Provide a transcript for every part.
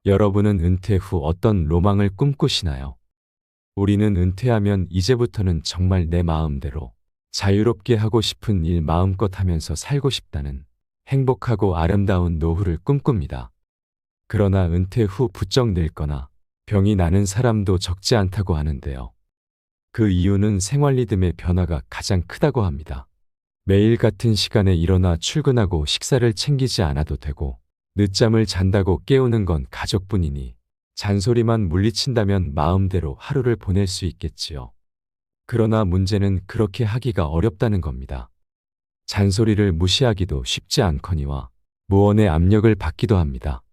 여러분은 은퇴 후 어떤 로망을 꿈꾸시나요? 우리는 은퇴하면 이제부터는 정말 내 마음대로 자유롭게 하고 싶은 일 마음껏 하면서 살고 싶다는 행복하고 아름다운 노후를 꿈꿉니다. 그러나 은퇴 후 부쩍 늙거나 병이 나는 사람도 적지 않다고 하는데요. 그 이유는 생활 리듬의 변화가 가장 크다고 합니다. 매일 같은 시간에 일어나 출근하고 식사를 챙기지 않아도 되고 늦잠을 잔다고 깨우는 건 가족뿐이니 잔소리만 물리친다면 마음대로 하루를 보낼 수 있겠지요. 그러나 문제는 그렇게 하기가 어렵다는 겁니다. 잔소리를 무시하기도 쉽지 않거니와 무언의 압력을 받기도 합니다.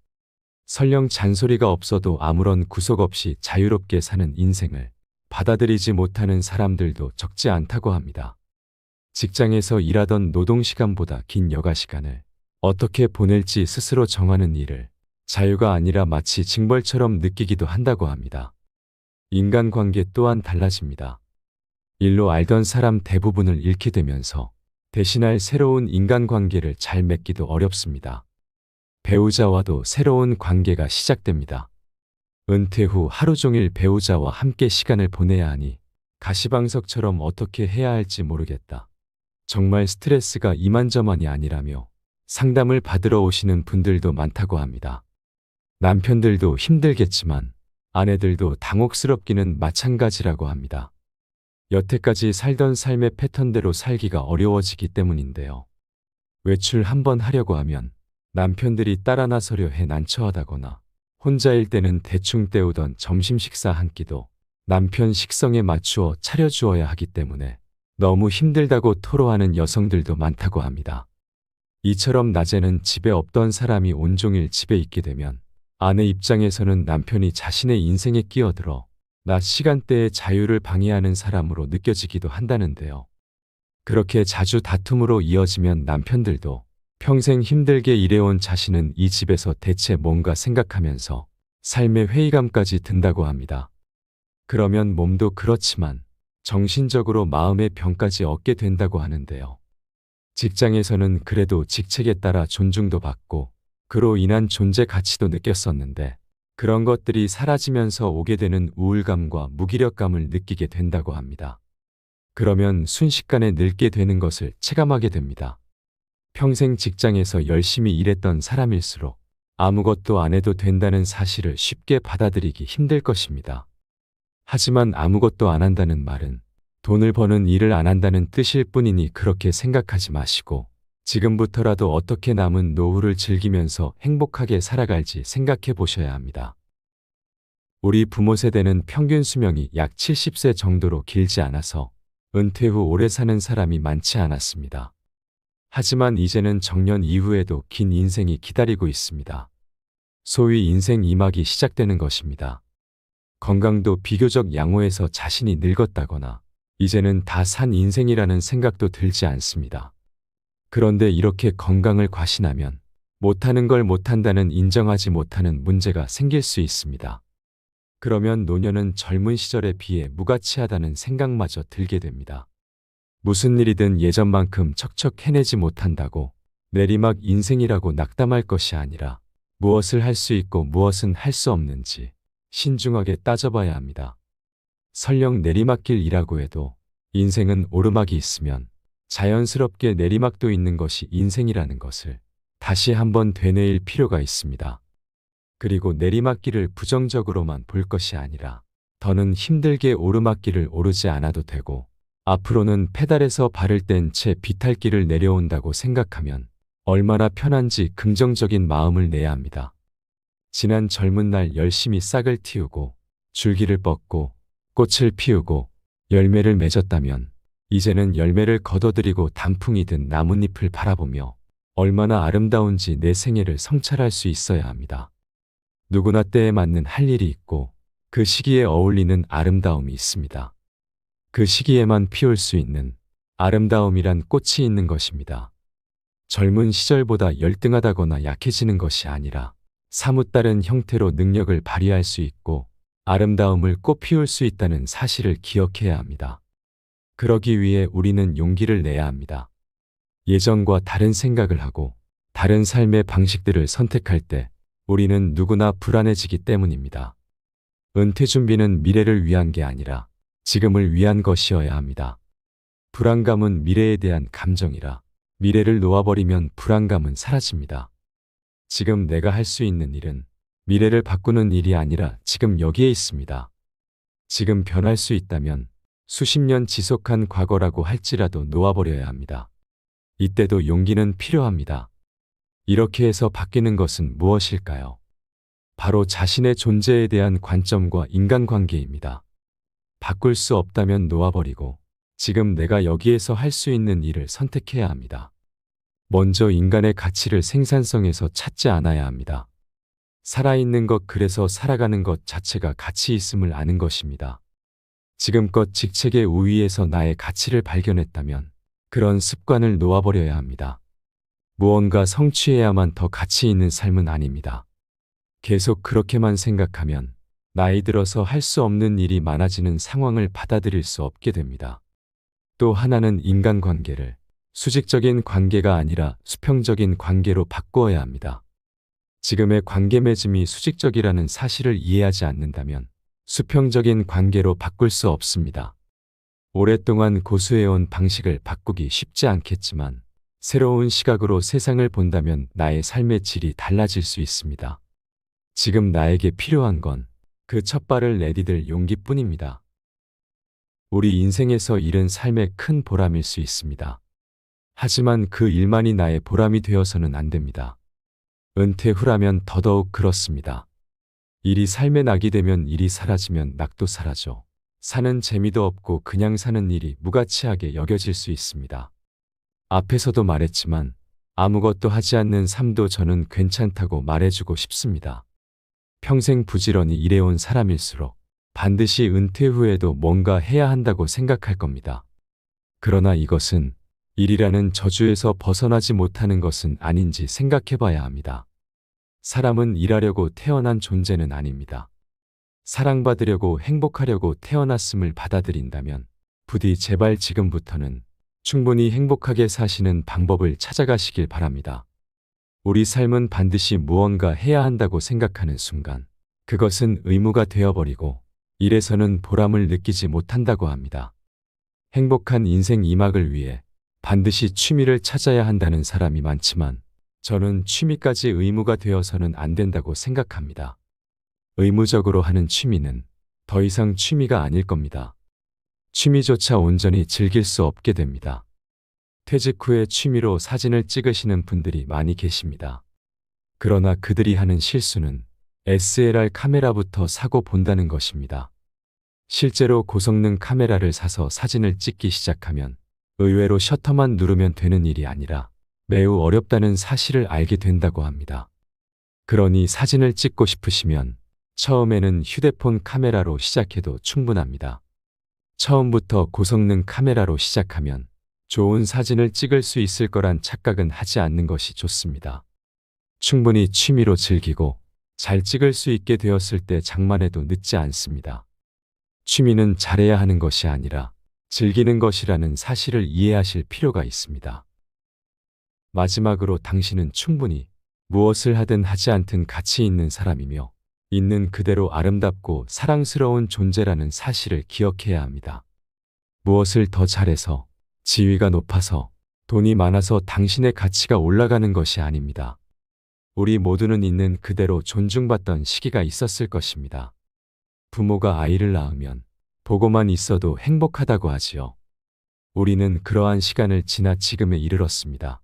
설령 잔소리가 없어도 아무런 구속 없이 자유롭게 사는 인생을 받아들이지 못하는 사람들도 적지 않다고 합니다. 직장에서 일하던 노동시간보다 긴 여가 시간을 어떻게 보낼지 스스로 정하는 일을 자유가 아니라 마치 징벌처럼 느끼기도 한다고 합니다. 인간관계 또한 달라집니다. 일로 알던 사람 대부분을 잃게 되면서 대신할 새로운 인간관계를 잘 맺기도 어렵습니다. 배우자와도 새로운 관계가 시작됩니다. 은퇴 후 하루 종일 배우자와 함께 시간을 보내야 하니 가시방석처럼 어떻게 해야 할지 모르겠다. 정말 스트레스가 이만저만이 아니라며 상담을 받으러 오시는 분들도 많다고 합니다. 남편들도 힘들겠지만 아내들도 당혹스럽기는 마찬가지라고 합니다. 여태까지 살던 삶의 패턴대로 살기가 어려워지기 때문인데요. 외출 한번 하려고 하면 남편들이 따라 나서려 해 난처하다거나 혼자일 때는 대충 때우던 점심 식사 한 끼도 남편 식성에 맞추어 차려주어야 하기 때문에 너무 힘들다고 토로하는 여성들도 많다고 합니다. 이처럼 낮에는 집에 없던 사람이 온종일 집에 있게 되면 아내 입장에서는 남편이 자신의 인생에 끼어들어 낮 시간대의 자유를 방해하는 사람으로 느껴지기도 한다는데요. 그렇게 자주 다툼으로 이어지면 남편들도 평생 힘들게 일해온 자신은 이 집에서 대체 뭔가 생각하면서 삶의 회의감까지 든다고 합니다. 그러면 몸도 그렇지만 정신적으로 마음의 병까지 얻게 된다고 하는데요. 직장에서는 그래도 직책에 따라 존중도 받고 그로 인한 존재 가치도 느꼈었는데 그런 것들이 사라지면서 오게 되는 우울감과 무기력감을 느끼게 된다고 합니다. 그러면 순식간에 늙게 되는 것을 체감하게 됩니다. 평생 직장에서 열심히 일했던 사람일수록 아무것도 안 해도 된다는 사실을 쉽게 받아들이기 힘들 것입니다. 하지만 아무것도 안 한다는 말은 돈을 버는 일을 안 한다는 뜻일 뿐이니 그렇게 생각하지 마시고 지금부터라도 어떻게 남은 노후를 즐기면서 행복하게 살아갈지 생각해 보셔야 합니다. 우리 부모 세대는 평균 수명이 약 70세 정도로 길지 않아서 은퇴 후 오래 사는 사람이 많지 않았습니다. 하지만 이제는 정년 이후에도 긴 인생이 기다리고 있습니다. 소위 인생 2막이 시작되는 것입니다. 건강도 비교적 양호해서 자신이 늙었다거나 이제는 다 산 인생이라는 생각도 들지 않습니다. 그런데 이렇게 건강을 과신하면 못하는 걸 못한다는 인정하지 못하는 문제가 생길 수 있습니다. 그러면 노년은 젊은 시절에 비해 무가치하다는 생각마저 들게 됩니다. 무슨 일이든 예전만큼 척척 해내지 못한다고 내리막 인생이라고 낙담할 것이 아니라 무엇을 할 수 있고 무엇은 할 수 없는지 신중하게 따져봐야 합니다. 설령 내리막길이라고 해도 인생은 오르막이 있으면 자연스럽게 내리막도 있는 것이 인생이라는 것을 다시 한번 되뇌일 필요가 있습니다. 그리고 내리막길을 부정적으로만 볼 것이 아니라 더는 힘들게 오르막길을 오르지 않아도 되고 앞으로는 페달에서 발을 뗀 채 비탈길을 내려온다고 생각하면 얼마나 편한지 긍정적인 마음을 내야 합니다. 지난 젊은 날 열심히 싹을 틔우고 줄기를 뻗고 꽃을 피우고 열매를 맺었다면 이제는 열매를 거둬들이고 단풍이 든 나뭇잎을 바라보며 얼마나 아름다운지 내 생애를 성찰할 수 있어야 합니다. 누구나 때에 맞는 할 일이 있고 그 시기에 어울리는 아름다움이 있습니다. 그 시기에만 피울 수 있는 아름다움이란 꽃이 있는 것입니다. 젊은 시절보다 열등하다거나 약해지는 것이 아니라 사뭇 다른 형태로 능력을 발휘할 수 있고 아름다움을 꽃 피울 수 있다는 사실을 기억해야 합니다. 그러기 위해 우리는 용기를 내야 합니다. 예전과 다른 생각을 하고 다른 삶의 방식들을 선택할 때 우리는 누구나 불안해지기 때문입니다. 은퇴 준비는 미래를 위한 게 아니라 지금을 위한 것이어야 합니다. 불안감은 미래에 대한 감정이라 미래를 놓아버리면 불안감은 사라집니다. 지금 내가 할 수 있는 일은 미래를 바꾸는 일이 아니라 지금 여기에 있습니다. 지금 변할 수 있다면 수십 년 지속한 과거라고 할지라도 놓아버려야 합니다. 이때도 용기는 필요합니다. 이렇게 해서 바뀌는 것은 무엇일까요? 바로 자신의 존재에 대한 관점과 인간관계입니다. 바꿀 수 없다면 놓아버리고 지금 내가 여기에서 할 수 있는 일을 선택해야 합니다. 먼저 인간의 가치를 생산성에서 찾지 않아야 합니다. 살아있는 것, 그래서 살아가는 것 자체가 가치 있음을 아는 것입니다. 지금껏 직책의 우위에서 나의 가치를 발견했다면 그런 습관을 놓아버려야 합니다. 무언가 성취해야만 더 가치 있는 삶은 아닙니다. 계속 그렇게만 생각하면 나이 들어서 할 수 없는 일이 많아지는 상황을 받아들일 수 없게 됩니다. 또 하나는 인간관계를 수직적인 관계가 아니라 수평적인 관계로 바꾸어야 합니다. 지금의 관계 맺음이 수직적이라는 사실을 이해하지 않는다면 수평적인 관계로 바꿀 수 없습니다. 오랫동안 고수해온 방식을 바꾸기 쉽지 않겠지만 새로운 시각으로 세상을 본다면 나의 삶의 질이 달라질 수 있습니다. 지금 나에게 필요한 건 그 첫 발을 내디딜 용기뿐입니다. 우리 인생에서 일은 삶의 큰 보람일 수 있습니다. 하지만 그 일만이 나의 보람이 되어서는 안 됩니다. 은퇴 후라면 더더욱 그렇습니다. 일이 삶의 낙이 되면 일이 사라지면 낙도 사라져 사는 재미도 없고 그냥 사는 일이 무가치하게 여겨질 수 있습니다. 앞에서도 말했지만 아무것도 하지 않는 삶도 저는 괜찮다고 말해주고 싶습니다. 평생 부지런히 일해온 사람일수록 반드시 은퇴 후에도 뭔가 해야 한다고 생각할 겁니다. 그러나 이것은 일이라는 저주에서 벗어나지 못하는 것은 아닌지 생각해 봐야 합니다. 사람은 일하려고 태어난 존재는 아닙니다. 사랑받으려고 행복하려고 태어났음을 받아들인다면 부디 제발 지금부터는 충분히 행복하게 사시는 방법을 찾아가시길 바랍니다. 우리 삶은 반드시 무언가 해야 한다고 생각하는 순간 그것은 의무가 되어버리고 일에서는 보람을 느끼지 못한다고 합니다. 행복한 인생 2막을 위해 반드시 취미를 찾아야 한다는 사람이 많지만 저는 취미까지 의무가 되어서는 안 된다고 생각합니다. 의무적으로 하는 취미는 더 이상 취미가 아닐 겁니다. 취미조차 온전히 즐길 수 없게 됩니다. 퇴직 후에 취미로 사진을 찍으시는 분들이 많이 계십니다. 그러나 그들이 하는 실수는 SLR 카메라부터 사고 본다는 것입니다. 실제로 고성능 카메라를 사서 사진을 찍기 시작하면 의외로 셔터만 누르면 되는 일이 아니라 매우 어렵다는 사실을 알게 된다고 합니다. 그러니 사진을 찍고 싶으시면 처음에는 휴대폰 카메라로 시작해도 충분합니다. 처음부터 고성능 카메라로 시작하면 좋은 사진을 찍을 수 있을 거란 착각은 하지 않는 것이 좋습니다. 충분히 취미로 즐기고 잘 찍을 수 있게 되었을 때 장만해도 늦지 않습니다. 취미는 잘해야 하는 것이 아니라 즐기는 것이라는 사실을 이해하실 필요가 있습니다. 마지막으로 당신은 충분히 무엇을 하든 하지 않든 가치 있는 사람이며 있는 그대로 아름답고 사랑스러운 존재라는 사실을 기억해야 합니다. 무엇을 더 잘해서 지위가 높아서 돈이 많아서 당신의 가치가 올라가는 것이 아닙니다. 우리 모두는 있는 그대로 존중받던 시기가 있었을 것입니다. 부모가 아이를 낳으면 보고만 있어도 행복하다고 하지요. 우리는 그러한 시간을 지나 지금에 이르렀습니다.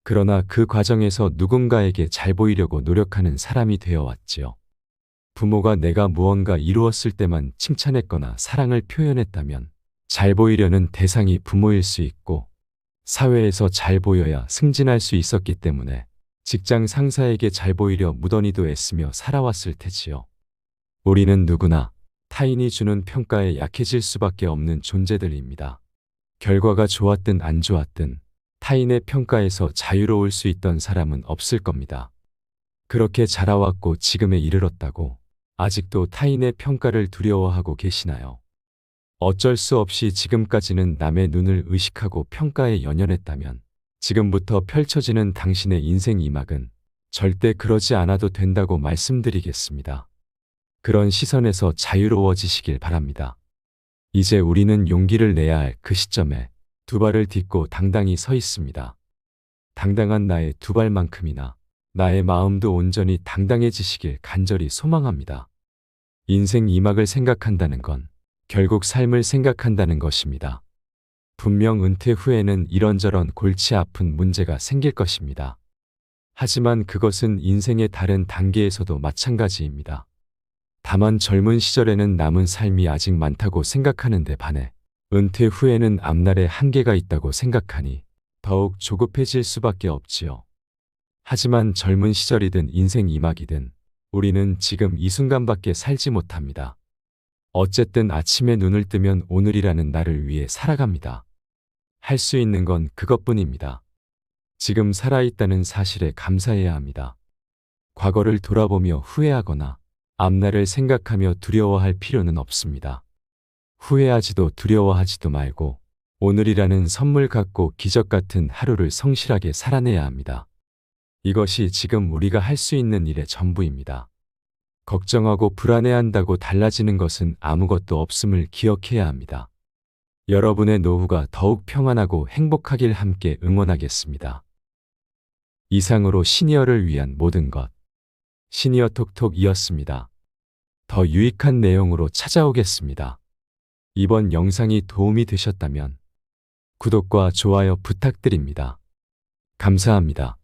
그러나 그 과정에서 누군가에게 잘 보이려고 노력하는 사람이 되어 왔지요. 부모가 내가 무언가 이루었을 때만 칭찬했거나 사랑을 표현했다면 잘 보이려는 대상이 부모일 수 있고 사회에서 잘 보여야 승진할 수 있었기 때문에 직장 상사에게 잘 보이려 무던히도 애쓰며 살아왔을 테지요. 우리는 누구나 타인이 주는 평가에 약해질 수밖에 없는 존재들입니다. 결과가 좋았든 안 좋았든 타인의 평가에서 자유로울 수 있던 사람은 없을 겁니다. 그렇게 자라왔고 지금에 이르렀다고 아직도 타인의 평가를 두려워하고 계시나요? 어쩔 수 없이 지금까지는 남의 눈을 의식하고 평가에 연연했다면 지금부터 펼쳐지는 당신의 인생 2막은 절대 그러지 않아도 된다고 말씀드리겠습니다. 그런 시선에서 자유로워지시길 바랍니다. 이제 우리는 용기를 내야 할 그 시점에 두 발을 딛고 당당히 서 있습니다. 당당한 나의 두 발만큼이나 나의 마음도 온전히 당당해지시길 간절히 소망합니다. 인생 이막을 생각한다는 건 결국 삶을 생각한다는 것입니다. 분명 은퇴 후에는 이런저런 골치 아픈 문제가 생길 것입니다. 하지만 그것은 인생의 다른 단계에서도 마찬가지입니다. 다만 젊은 시절에는 남은 삶이 아직 많다고 생각하는데 반해 은퇴 후에는 앞날에 한계가 있다고 생각하니 더욱 조급해질 수밖에 없지요. 하지만 젊은 시절이든 인생 이막이든 우리는 지금 이 순간밖에 살지 못합니다. 어쨌든 아침에 눈을 뜨면 오늘이라는 날을 위해 살아갑니다. 할 수 있는 건 그것뿐입니다. 지금 살아있다는 사실에 감사해야 합니다. 과거를 돌아보며 후회하거나 앞날을 생각하며 두려워할 필요는 없습니다. 후회하지도 두려워하지도 말고 오늘이라는 선물 같고 기적 같은 하루를 성실하게 살아내야 합니다. 이것이 지금 우리가 할 수 있는 일의 전부입니다. 걱정하고 불안해한다고 달라지는 것은 아무것도 없음을 기억해야 합니다. 여러분의 노후가 더욱 평안하고 행복하길 함께 응원하겠습니다. 이상으로 시니어를 위한 모든 것 시니어 톡톡이었습니다. 더 유익한 내용으로 찾아오겠습니다. 이번 영상이 도움이 되셨다면 구독과 좋아요 부탁드립니다. 감사합니다.